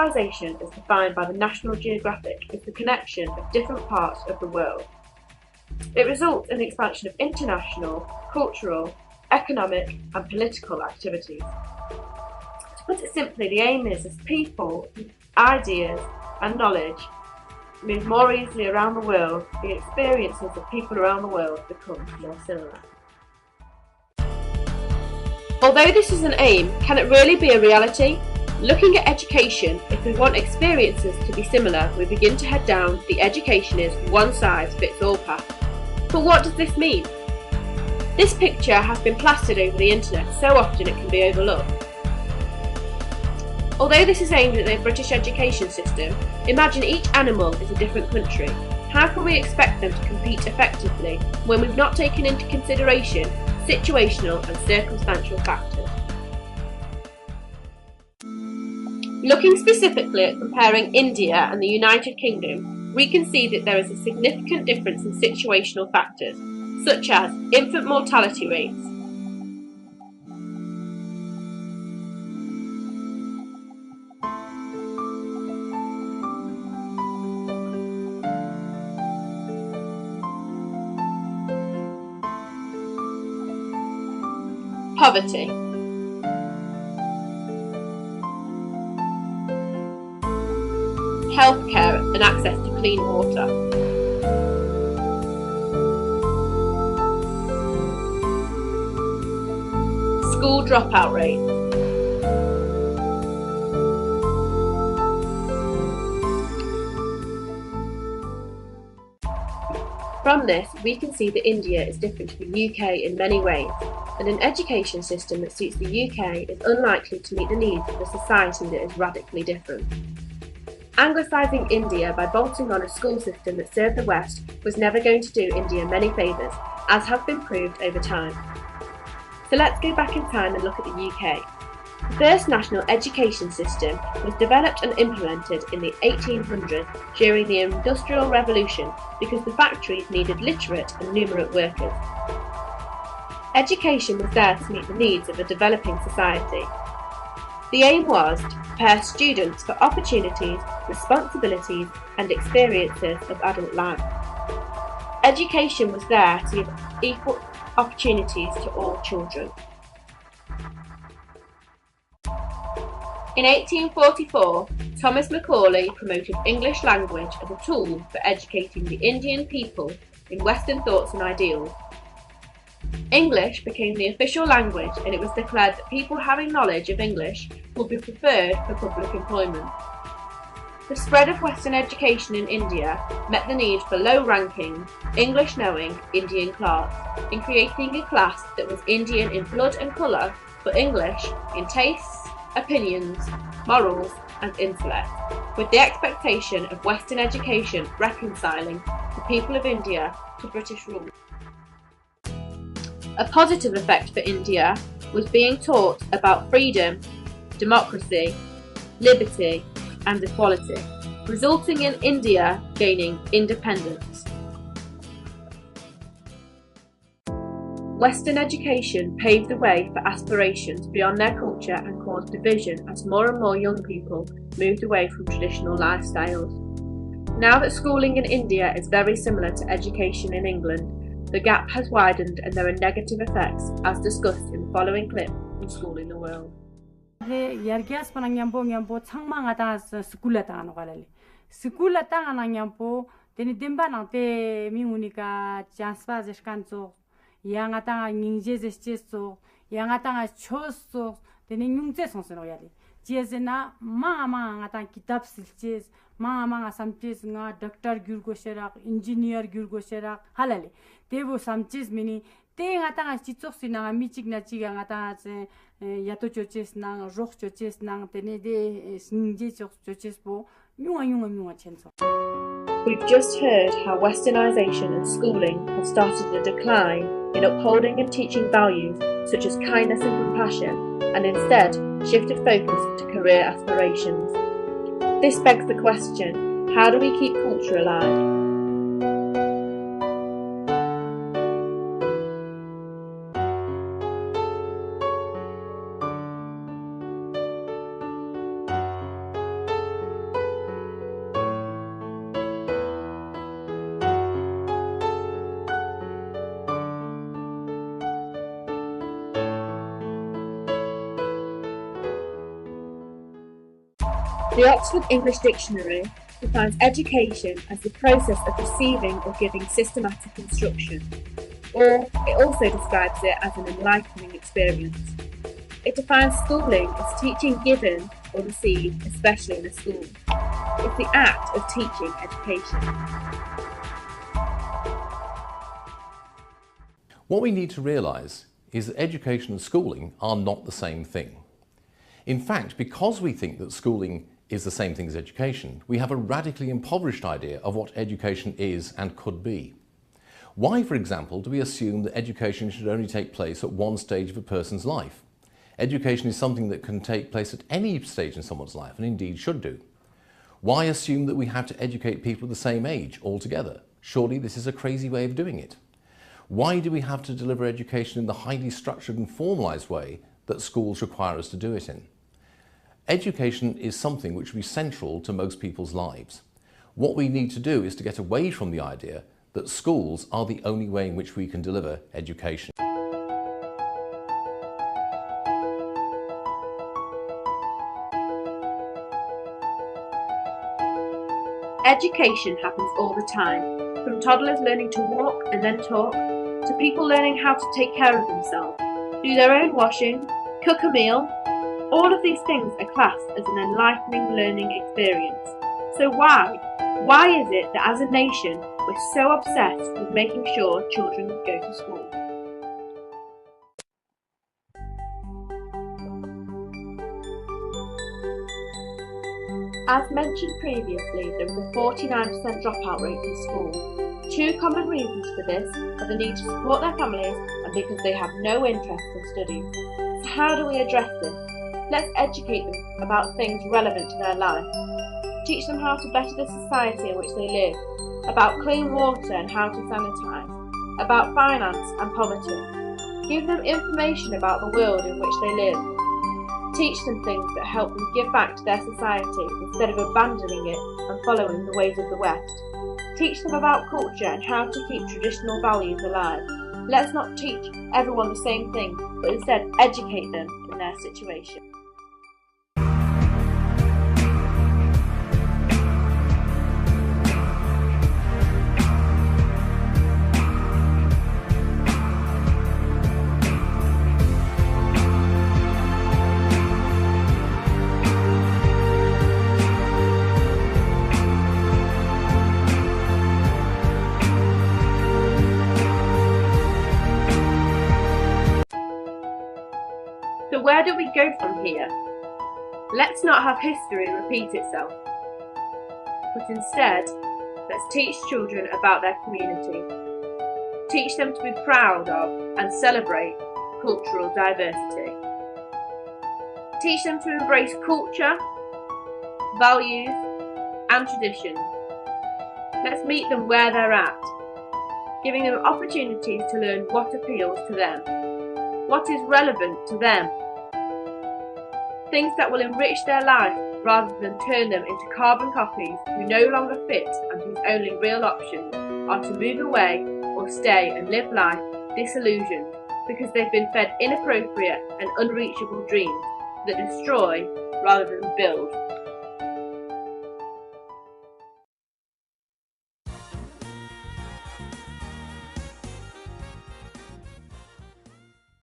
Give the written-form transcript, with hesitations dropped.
Globalisation, as defined by the National Geographic, is the connection of different parts of the world. It results in the expansion of international, cultural, economic and political activities. To put it simply, the aim is as people, ideas and knowledge move more easily around the world, the experiences of people around the world become more similar. Although this is an aim, can it really be a reality? Looking at education, if we want experiences to be similar, we begin to head down the educationist one-size-fits-all path. But what does this mean? This picture has been plastered over the internet so often it can be overlooked. Although this is aimed at the British education system, imagine each animal is a different country. How can we expect them to compete effectively when we've not taken into consideration situational and circumstantial factors? Looking specifically at comparing India and the United Kingdom, we can see that there is a significant difference in situational factors, such as infant mortality rates, poverty, healthcare and access to clean water, school dropout rates, From this, we can see that India is different to the UK in many ways, and an education system that suits the UK is unlikely to meet the needs of a society that is radically different. Anglicising India by bolting on a school system that served the West was never going to do India many favours, as has been proved over time. So let's go back in time and look at the UK. The first national education system was developed and implemented in the 1800s during the Industrial Revolution because the factories needed literate and numerate workers. Education was there to meet the needs of a developing society. The aim was to prepare students for opportunities, responsibilities and experiences of adult life. Education was there to give equal opportunities to all children. In 1844, Thomas Macaulay promoted English language as a tool for educating the Indian people in Western thoughts and ideals. English became the official language, and it was declared that people having knowledge of English would be preferred for public employment. The spread of Western education in India met the need for low-ranking, English-knowing Indian clerks, in creating a class that was Indian in blood and colour, but English in tastes, opinions, morals and intellect, with the expectation of Western education reconciling the people of India to British rule. A positive effect for India was being taught about freedom, democracy, liberty and equality, resulting in India gaining independence. Western education paved the way for aspirations beyond their culture and caused division as more and more young people moved away from traditional lifestyles. Now that schooling in India is very similar to education in England, the gap has widened and there are negative effects as discussed in the following clip from School in the World. Yargias panangyambo changmangata sekulata anogalali. Sekulata anangyambo teni dimba nante mingunika janspa zeskanzo yang atanga ningje zescheso yang atanga choso teni nyungje sonseno yali. Jezena mama atang kitab silches mama samches nga doctor gyurgo sherak engineer gyurgo sherak halali. Tebo samches mini te atanga chitsok sina michik na chiga atanga yato choches nang roh choches nang teni de ningje choches po nyunga chenso. We've just heard how Westernisation and schooling have started a decline in upholding and teaching values such as kindness and compassion, and instead shifted focus to career aspirations. This begs the question, how do we keep culture alive? The Oxford English Dictionary defines education as the process of receiving or giving systematic instruction, or it also describes it as an enlightening experience. It defines schooling as teaching given or received, especially in a school. It's the act of teaching education. What we need to realise is that education and schooling are not the same thing. In fact, because we think that schooling is the same thing as education, we have a radically impoverished idea of what education is and could be. Why, for example, do we assume that education should only take place at one stage of a person's life? Education is something that can take place at any stage in someone's life, and indeed should do. Why assume that we have to educate people of the same age altogether? Surely this is a crazy way of doing it. Why do we have to deliver education in the highly structured and formalised way that schools require us to do it in? Education is something which will be central to most people's lives. What we need to do is to get away from the idea that schools are the only way in which we can deliver education. Education happens all the time, from toddlers learning to walk and then talk, to people learning how to take care of themselves, do their own washing, cook a meal. All of these things are classed as an enlightening learning experience. So why is it that as a nation we're so obsessed with making sure children go to school? As mentioned previously, there is a 49% dropout rate in school. Two common reasons for this are the need to support their families and because they have no interest in studying. So how do we address this? Let's educate them about things relevant to their life. Teach them how to better the society in which they live, about clean water and how to sanitize, about finance and poverty. Give them information about the world in which they live. Teach them things that help them give back to their society instead of abandoning it and following the ways of the West. Teach them about culture and how to keep traditional values alive. Let's not teach everyone the same thing, but instead educate them in their situation. So where do we go from here? Let's not have history repeat itself, but instead, let's teach children about their community. Teach them to be proud of and celebrate cultural diversity. Teach them to embrace culture, values, and traditions. Let's meet them where they're at, giving them opportunities to learn what appeals to them, what is relevant to them. Things that will enrich their life rather than turn them into carbon copies who no longer fit and whose only real options are to move away or stay and live life disillusioned because they've been fed inappropriate and unreachable dreams that destroy rather than build.